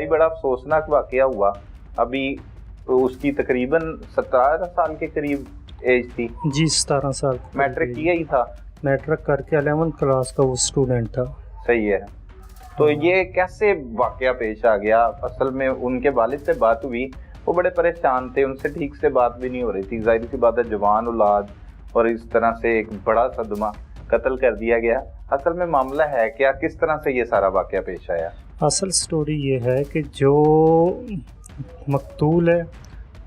बड़ा अफसोसनाक वाकया हुआ। अभी उसकी तकरीबन 17 साल के करीब एज थी जी, 17 साल। मैट्रिक किया ही था, मैट्रिक करके 11th क्लास का वो स्टूडेंट था। सही है। तो ये कैसे वाकया पेश आ गया? असल में उनके वालिद से बात हुई, वो बड़े परेशान थे, उनसे ठीक से बात भी नहीं हो रही थी। जाहिर सी बात है, जवान औलाद, और इस तरह से एक बड़ा सदमा, कत्ल कर दिया गया। असल में मामला है क्या, किस तरह से ये सारा वाकया पेश आया? असल स्टोरी ये है कि जो मकतूल है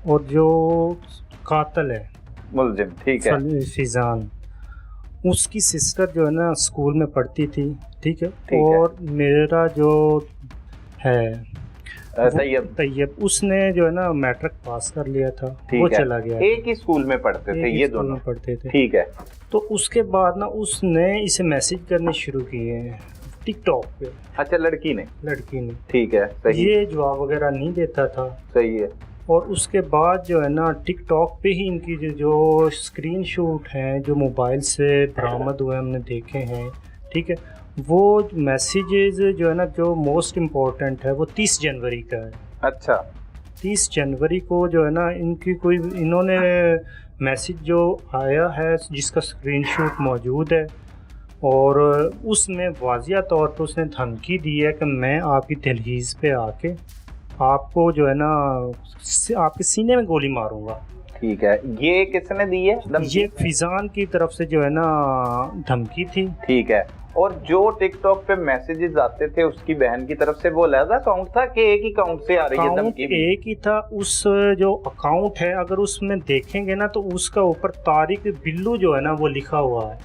और जो कातिल है, मुलजिम, ठीक है, फिजान, उसकी सिस्टर जो है ना स्कूल में पढ़ती थी, ठीक है, ठीक और मेरा जो है तैयब, उसने जो है ना मैट्रिक पास कर लिया था, वो चला गया। एक ही स्कूल में पढ़ते थे, ये दोनों पढ़ते थे, ठीक है। तो उसके बाद ना उसने इसे मैसेज करने शुरू किए हैं टिकटॉक पे। अच्छा, लड़की ने, ठीक है, सही। ये जवाब वगैरह नहीं देता था, सही है। और उसके बाद जो है ना टिकटॉक पे ही इनकी जो स्क्रीनशॉट हैं जो मोबाइल से बरामद हुए हमने देखे हैं, ठीक है, वो मैसेजेस जो है ना जो मोस्ट इम्पोर्टेंट है वो 30 जनवरी का है। अच्छा, 30 जनवरी को जो है ना इन्होंने मैसेज जो आया है जिसका स्क्रीनशॉट मौजूद है, और उसमें वाज़िया तौर पर उसने धमकी दी है कि मैं आपकी दहलीज पे आके आपको जो है ना आपके सीने में गोली मारूंगा। ठीक है, ये किसने दी है? ये फिजान की तरफ से जो है ना धमकी थी। ठीक है। और जो टिकटॉक पे मैसेजेस आते थे उसकी बहन की तरफ से, वो अलग अकाउंट था कि एक ही अकाउंट से आ रही है धमकी? एक ही था। उस जो अकाउंट है अगर उसमें देखेंगे ना तो उसका ऊपर तारिक बिल्लू जो है ना वो लिखा हुआ है,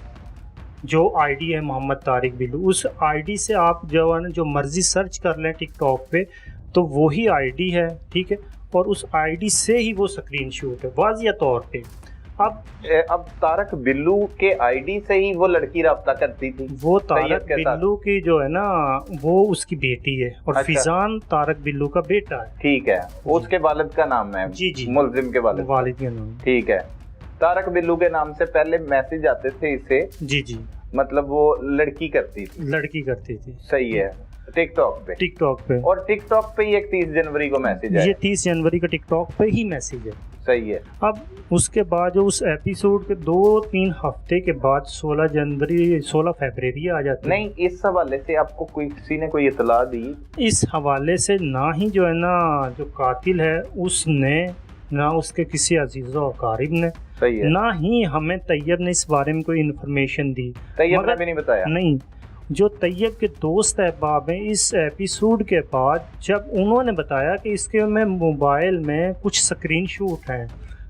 जो आईडी है मोहम्मद तारिक बिल्लू। उस आईडी से आप जो है ना जो मर्जी सर्च कर लें टिकटॉक पे तो वही आईडी है, ठीक है, और उस आईडी से ही वो स्क्रीनशॉट है वाज़िया तौर पे। अब तारक बिल्लू के आईडी से ही वो लड़की राब्ता करती थी? वो तारक बिल्लू की जो है ना वो उसकी बेटी है, और अच्छा। फिजान तारक बिल्लू का बेटा है। ठीक है, उसके वालिद का नाम है? जी, मुलजिम के वालिद का नाम। ठीक है। तारक बिल्लू के नाम से पहले मैसेज आते थे इसे? जी, मतलब वो लड़की करती थी? सही है। टिकटॉक पे और टिकटॉक पे ही एक 30 जनवरी को मैसेज है? ये 30 जनवरी का टिकटॉक पे ही मैसेज है। सही है। अब उसके बाद जो उस एपिसोड के 2-3 हफ्ते के बाद 16 फरवरी आ जाती है। नहीं, इस हवाले से आपको किसी ने कोई इतला दी? इस हवाले से ना ही जो है ना जो कातिल है उसने, ना उसके किसी अजीज़ व अकारिब ने, ना ही हमें तैयब ने इस बारे में कोई इन्फॉर्मेशन दी। तैयब ने भी नहीं बताया? नहीं, जो तैयब के दोस्त अहबाब हैं इस एपिसोड के बाद जब उन्होंने बताया कि इसके में मोबाइल में कुछ स्क्रीनशॉट हैं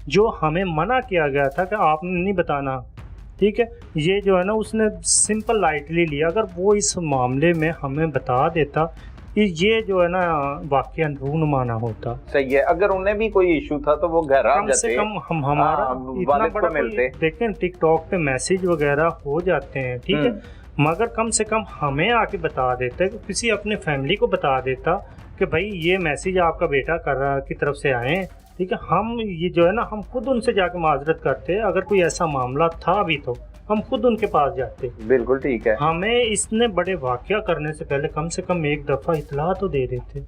जो हमें मना किया गया था कि आपने नहीं बताना, ठीक है, ये जो है ना उसने सिंपल लाइटली लिया। अगर वो इस मामले में हमें बता देता कि ये जो है ना वाकया रूनुमा ना होता। सही है। अगर उन्हें भी कोई इशू था तो वो घर आ जाते, कम से कम हम हमारा इतना बड़ा मिलते। देखें टिकटॉक पे मैसेज वगैरह हो जाते हैं, ठीक है, मगर कम से कम हमें आके बता देते, किसी अपने फैमिली को बता देता कि भाई ये मैसेज आपका बेटा कर रहा की तरफ से आए, ठीक है। हम ये जो है ना हम खुद उनसे जाके माजरत करते, अगर कोई ऐसा मामला था भी तो हम खुद उनके पास जाते। बिल्कुल ठीक है। हमें इसने बड़े वाकया करने से पहले कम से कम एक दफ़ा इतला तो दे देते,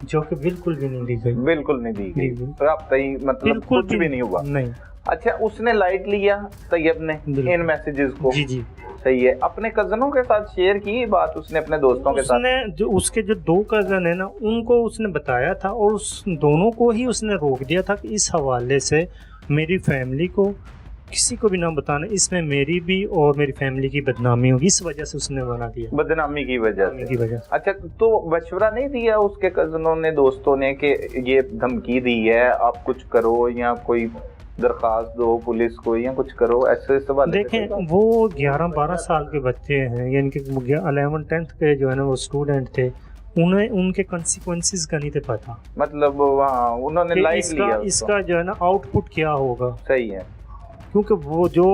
जो कि बिल्कुल भी नहीं दी गई। बिल्कुल नहीं दी गई, मतलब कुछ भी नहीं हुआ। नहीं। अच्छा, उसने लाइट लिया तैयब ने इन मैसेजेस को? जी। सही है। अपने कजनों के साथ शेयर की बात उसने, अपने दोस्तों के साथ? जो उसके जो 2 कजन है ना उनको उसने बताया था, और उस दोनों को ही उसने रोक दिया था कि इस हवाले से मेरी फैमिली को किसी को भी ना बताना, इसमें मेरी भी और मेरी फैमिली की बदनामी होगी, इस वजह से उसने बना दिया। बदनामी की वजह से। अच्छा, तो मशवरा नहीं दिया उसके कजनों ने, दोस्तों ने, कि ये धमकी दी है आप कुछ करो या कोई दरखास्त दो पुलिस को या कुछ करो, ऐसे सवाल? देखें, वो 11-12 साल के बच्चे हैं, यानी कि 11th-10th के जो है ना वो स्टूडेंट थे, उन्हें उनके कॉन्सिक्वेंसेस का नहीं थे पता। मतलब वहाँ उन्होंने लाइक लिया इसका जो है ना आउटपुट क्या होगा। सही है। क्योंकि वो जो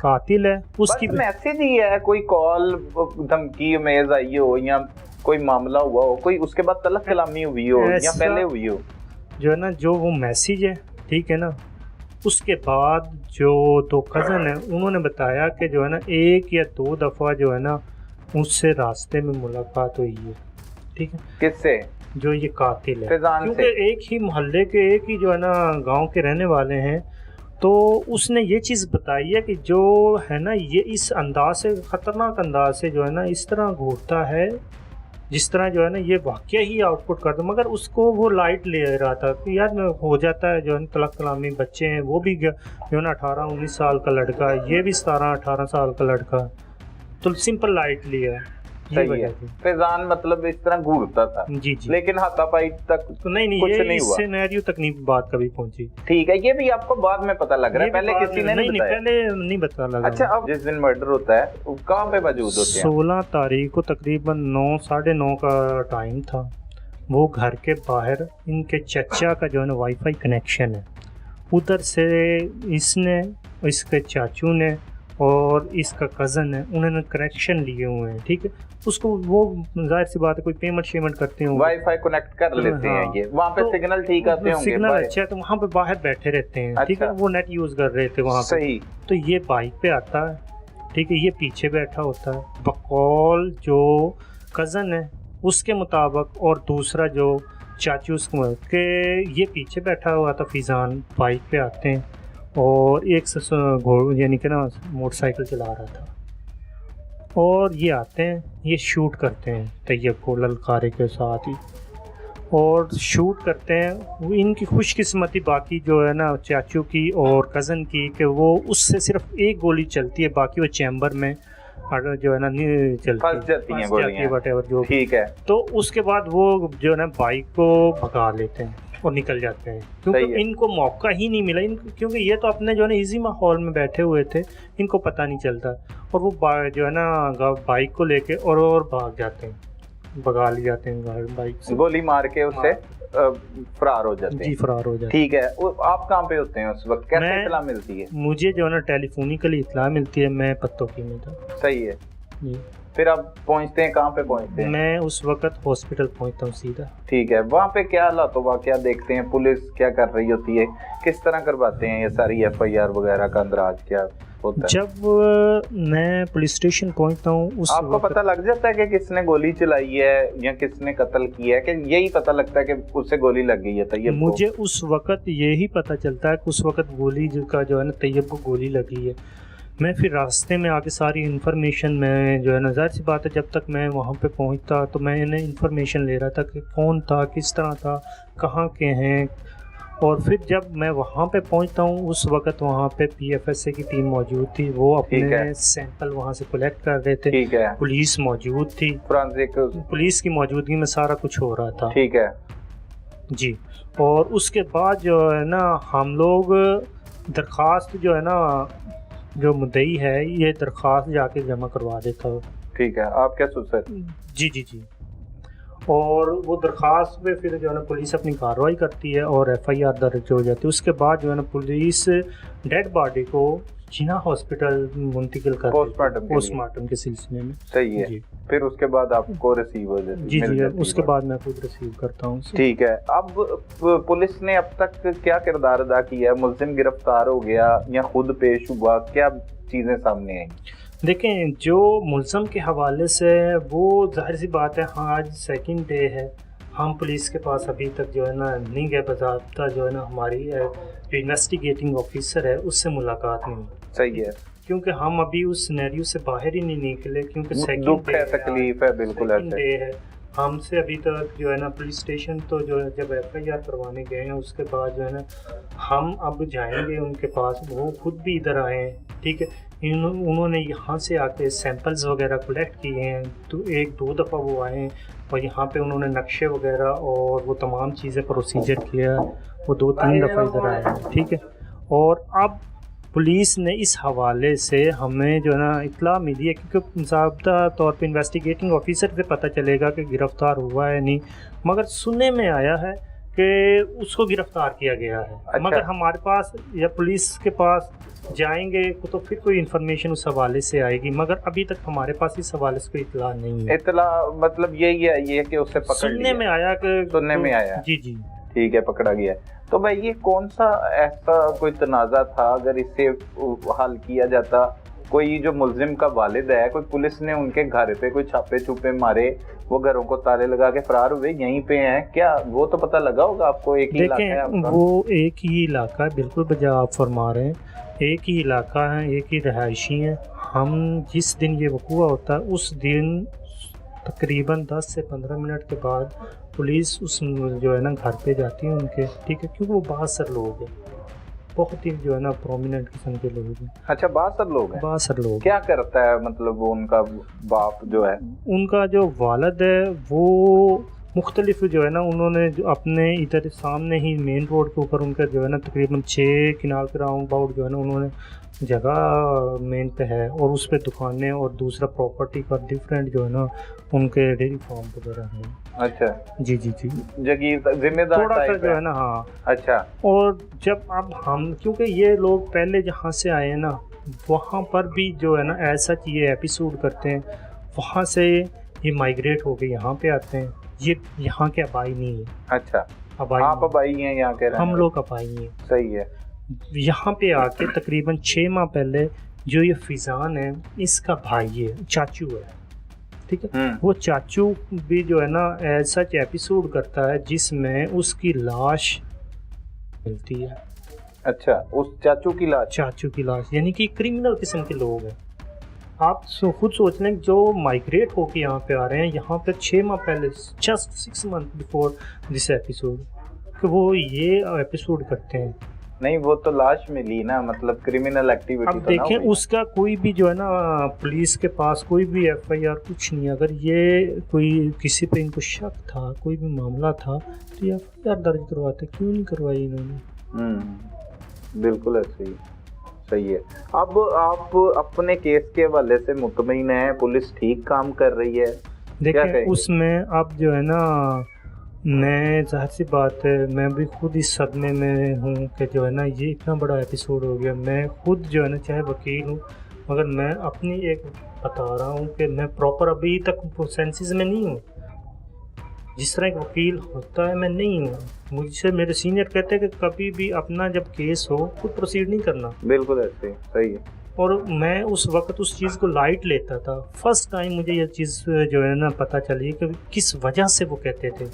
कातिल है उसकी मैसेज ही है, कोई कॉल धमकी मेज आई हो या कोई मामला हुआ हो, कोई उसके बाद तलक कलामी हुई हो या पहले हुई हो, जो है ना जो वो मैसेज है, ठीक है ना, उसके बाद जो 2 कज़न है उन्होंने बताया कि जो है ना 1 या 2 दफ़ा जो है ना उससे रास्ते में मुलाकात हुई है, ठीक है। किससे? जो ये कातिल है, फैजान क्योंकि से एक ही मोहल्ले के एक ही जो है ना गांव के रहने वाले हैं। तो उसने ये चीज़ बताई है कि जो है ना ये इस अंदाज से, ख़तरनाक अंदाज से जो है ना इस तरह घूरता है जिस तरह जो है ना ये वाक़या ही आउटपुट कर दो, मगर उसको वो लाइट ले रहा था कि यार हो जाता है जो है तलक कलामी बच्चे हैं, वो भी जो है ना 18-19 साल का लड़का, ये भी 17-18 साल का लड़का, तो सिंपल लाइट लिया है। ये सही है। वजह थी। फैजान मतलब इस तरह घूरता था, जी जी, लेकिन हाथापाई तक तो नहीं कुछ ये नहीं इस हुआ। सिनेरियो तक नहीं बात कभी पहुंची। ठीक है, ये भी आपको बाद में पता लग रहा है, ये भी पहले बात किसी ने नहीं नहीं, बताया। पहले नहीं पता लगा। अच्छा, अब जिस दिन मर्डर होता है वो कहाँ पे मौजूद होते हैं? 16 तारीख को तकरीबन 9 साढ़े 9 का टाइम था। वो घर के बाहर इनके चचा का जो है ना वाईफाई कनेक्शन है, उधर से इसने, इसके चाचू ने और इसका कज़न है, उन्होंने कनेक्शन लिए हुए हैं। ठीक है, उसको वो जाहिर सी बात है कोई पेमेंट शेमेंट करते होंगे, वाईफाई कनेक्ट कर लेते हैं। ये वहाँ पे तो सिग्नल ठीक आते होंगे, सिग्नल बाय- अच्छा है, तो वहाँ पे बाहर बैठे रहते हैं। ठीक है, अच्छा। वो नेट यूज़ कर रहे थे वहाँ पे। सही। तो ये बाइक पे आता है, ठीक है, ये पीछे बैठा होता है। बकौल जो कज़न है उसके मुताबिक और दूसरा जो चाचू उसको के, ये पीछे बैठा हुआ था फैजान, बाइक पे आते हैं और एक घोड़ यानी कि ना मोटरसाइकिल चला रहा था, और ये आते हैं, ये शूट करते हैं तैयब को ललकारे के साथ ही, और शूट करते हैं। वो इनकी खुशकिस्मती बाकी जो है ना चाचू की और कज़न की, कि वो उससे सिर्फ एक गोली चलती है, बाकी वो चैम्बर में जो है ना नहीं चलती, फंस जाती हैं गोलियां। वटेवर जो। ठीक है, तो उसके बाद वो जो है ना बाइक को भगा लेते हैं और निकल जाते हैं, सही क्योंकि है। इनको मौका ही नहीं मिला। क्योंकि ये तो अपने जो है ना इजी माहौल में बैठे हुए थे, इनको पता नहीं चलता, और वो जो है ना बाइक को लेके और भाग जाते हैं, भगा ले जाते हैं बाइक से, गोली मार के उससे फरार हो जाते जी हैं। फरार हो जाते हैं। ठीक है, आप कहाँ पे होते हैं उस वक्त, कैसे मैं- इत्तला मिलती है? मुझे जो है ना टेलीफोनिकली इत्तला मिलती है, मैं पत्तोकी में था सही है। जी। फिर आप पहुंचते हैं, कहाँ पे पहुंचते हैं? मैं उस वक्त हॉस्पिटल पहुंचता हूँ सीधा। ठीक है, वहाँ पे क्या हालात क्या देखते हैं, पुलिस क्या कर रही होती है, किस तरह करवाते हैं ये सारी FIR वगैरह का अंदराज क्या होता है? जब मैं पुलिस स्टेशन पहुंचता हूँ उस आपको वक्त पता लग जाता है कि किसने गोली चलाई है या किसने कत्ल किया है, कि यही पता लगता है कि उससे गोली लग गई है तैयब को? मुझे उस वक्त यही पता चलता है कि उस वक्त गोली का जो है ना तैयब को गोली लगी है। मैं फिर रास्ते में आके सारी इन्फॉर्मेशन में जो है ना, ज़ाहिर सी बात है जब तक मैं वहाँ पे पहुँचता तो मैंने इन्फॉर्मेशन ले रहा था कि कौन था, किस तरह था, कहाँ के हैं। और फिर जब मैं वहाँ पे पहुँचता हूँ उस वक्त वहाँ पे PFSA की टीम मौजूद थी, वो अपने सैंपल वहाँ से कलेक्ट कर रहे थे। ठीक है, पुलिस मौजूद थी, फोरेंसिक पुलिस की मौजूदगी में सारा कुछ हो रहा था। ठीक है। जी, और उसके बाद जो है ना हम लोग दरख्वास्त जो है ना, जो मुद्दई है ये दरख्वास्त जाके जमा करवा देता हो। ठीक है, आप क्या सोचते हैं? जी जी जी, और वो दरख्वास्त पे फिर जो है ना पुलिस अपनी कार्रवाई करती है और FIR दर्ज हो जाती है। उसके बाद जो है ना पुलिस डेड बॉडी को जिना हॉस्पिटल मुंतकिल कर पोस्टमार्टम के सिलसिले में। सही है, फिर उसके बाद आपको रिसीव हो जाती है? जी जी, उसके बाद मैं खुद रिसीव करता हूँ। ठीक है, अब पुलिस ने अब तक क्या किरदार अदा किया है? मुल्जिम गिरफ्तार हो गया या खुद पेश हुआ, क्या चीज़ें सामने आई? देखें, जो मुल्ज़म के हवाले से वो जाहिर सी बात है, हाँ आज सेकंड डे है, हम पुलिस के पास अभी तक जो है ना नहीं गए, बज़ाब्ता जो है ना हमारी जो इन्वेस्टिगेटिंग ऑफिसर है उससे मुलाकात नहीं हुई। सही है, क्योंकि हम अभी उस सिनेरियो से बाहर ही नहीं निकले, क्योंकि सेकंड दुख है, तकलीफ है, बिल्कुल ऐसे डे है। हमसे अभी तक जो है ना पुलिस स्टेशन तो जो है जब FIR करवाने गए हैं उसके बाद जो है ना हम अब जाएंगे उनके पास, वो खुद भी इधर आए हैं। ठीक है, उन्होंने यहाँ से आके सैंपल्स वगैरह कलेक्ट किए हैं, तो 1-2 दफ़ा वो आए हैं और यहाँ पे उन्होंने नक्शे वगैरह और वो तमाम चीज़ें प्रोसीजर किया, वो 2-3 दफ़ा इधर आए हैं। ठीक है, और अब पुलिस ने इस हवाले से हमें जो है ना इत्तला मिली है, क्योंकि ज़ाब्ता तौर पे इन्वेस्टिगेटिंग ऑफिसर से पता चलेगा कि गिरफ़्तार हुआ है नहीं, मगर सुनने में आया है कि उसको गिरफ़्तार किया गया है। अच्छा। मगर हमारे पास या पुलिस के पास जाएंगे तो फिर कोई इन्फॉर्मेशन उस हवाले से आएगी, मगर अभी तक हमारे पास इस हवाले से कोई इत्तला नहीं है। इत्तला मतलब यही है, ये कि उससे पकड़ सुनने में आया कि सुनने में आया। जी जी, ठीक है, पकड़ा गया। तो भाई ये कौन सा ऐसा कोई तनाज़ा था, अगर इसे हल किया जाता कोई जो मुलजिम का वालिद है, कोई पुलिस ने उनके घर पे कोई छापे छुपे मारे, वो घरों को ताले लगा के फरार हुए, यहीं पे हैं क्या? वो तो पता लगा होगा आपको, एक ही इलाका है देखें आपका? वो एक ही इलाका है, बिल्कुल बजा आप फरमा रहे हैं, एक ही इलाका है, एक ही रहायशी हैं। हम जिस दिन ये वक़ूआ होता है उस दिन तकरीबन 10 से 15 मिनट के बाद पुलिस उस जो है ना घर पे जाती है उनके, ठीक है, क्योंकि वो बासर लोग हैं, बहुत ही जो है ना प्रोमिनेंट किस्म के लोग हैं। अच्छा, बासर लोग हैं। बासर लोग क्या करता है मतलब वो उनका बाप जो है? उनका जो वालिद है वो मुख्तलिफ जो है ना, उन्होंने जो अपने इधर सामने ही मेन रोड के ऊपर उनका जो है ना तकरीबन 6 किनाल के राउंड अबाउट जो है ना उन्होंने जगह मेन पे है, और उस पे दुकानें और दूसरा प्रॉपर्टी का डिफरेंट जो है ना उनके डेयरी फार्म वगैरह है। अच्छा जी जी जी, जगीर जिम्मेदार थोड़ा सा टाइप जो है ना, हाँ। अच्छा। और जब अब हम, क्योंकि ये लोग पहले जहाँ से आए हैं ना वहाँ पर भी जो है ना ऐसा ये एपिसोड करते हैं, वहाँ से ये माइग्रेट हो के यहाँ पे आते हैं, ये यहाँ के अबाई नहीं है। अच्छा, अबाई आप अबाई हैं यहाँ के रहने हम वाले? लोग अबाई हैं। सही है। यहाँ पे आके तकरीबन 6 माह पहले जो ये फिजान है इसका भाई है, चाचू है, ठीक है। वो चाचू भी जो है ना ऐसा एपिसोड करता है जिसमें उसकी लाश मिलती है। अच्छा, उस चाचू की लाश? चाचू की लाश, यानी कि क्रिमिनल किस्म के लोग हैं। आप खुद सोच लें, जो माइग्रेट होके यहाँ पे आ रहे हैं, यहाँ पे 6 माह पहले, just 6 month before this episode, कि वो ये एपिसोड करते हैं। नहीं, वो तो लाश मिली ना, मतलब क्रिमिनल एक्टिविटी अब तो ना देखें हुई। उसका कोई भी जो है ना पुलिस के पास कोई भी FIR कुछ नहीं। अगर ये कोई किसी पे इनको शक था, कोई भी मामला था, तो ये FIR दर्ज करवाते, क्यों नहीं करवाई इन्होंने? बिल्कुल ऐसे ही। सही है। अब आप अपने केस के हवाले से मुतमईन हैं, पुलिस ठीक काम कर रही है? देखें उसमें अब जो है ना, मैं जाहिर सी बात है मैं भी खुद इस सदमे में हूँ कि जो है ना ये इतना बड़ा एपिसोड हो गया। मैं खुद जो है ना चाहे वकील हूँ, मगर मैं अपनी एक बता रहा हूँ कि मैं प्रॉपर अभी तक सेंसेस में नहीं हूँ। जिस तरह एक वकील होता है मैं नहीं हूँ। मुझसे मेरे सीनियर कहते हैं कि कभी भी अपना जब केस हो खुद प्रोसीड नहीं करना। बिल्कुल ऐसे, सही है। और मैं उस वक्त उस चीज़ को लाइट लेता था। फर्स्ट टाइम मुझे ये चीज़ जो है ना पता चली कि किस वजह से वो कहते थे।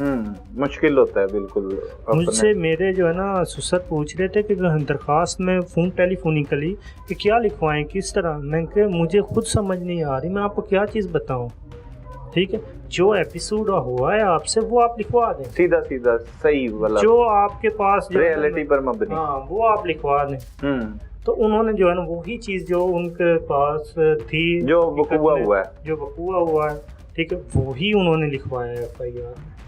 मुश्किल होता है बिल्कुल। मुझसे मेरे जो है ना सुसर पूछ रहे थे कि दरख्वास्त में फ़ोन टेलीफोनिकली कि क्या लिखवाएं, किस तरह। मैं कि मुझे खुद समझ नहीं आ रही, मैं आपको क्या चीज़ बताऊं। ठीक है, जो एपिसोड हुआ है आपसे वो आप लिखवा दें, सीधा सीधा सही वाला, जो आपके पास रियलिटी पर मबनी, हाँ वो आप लिखवा दें। तो उन्होंने जो है ना वही चीज़ जो उनके पास थी, जो वक़ूआ हुआ है, ठीक है, वही उन्होंने लिखवाया है FIR।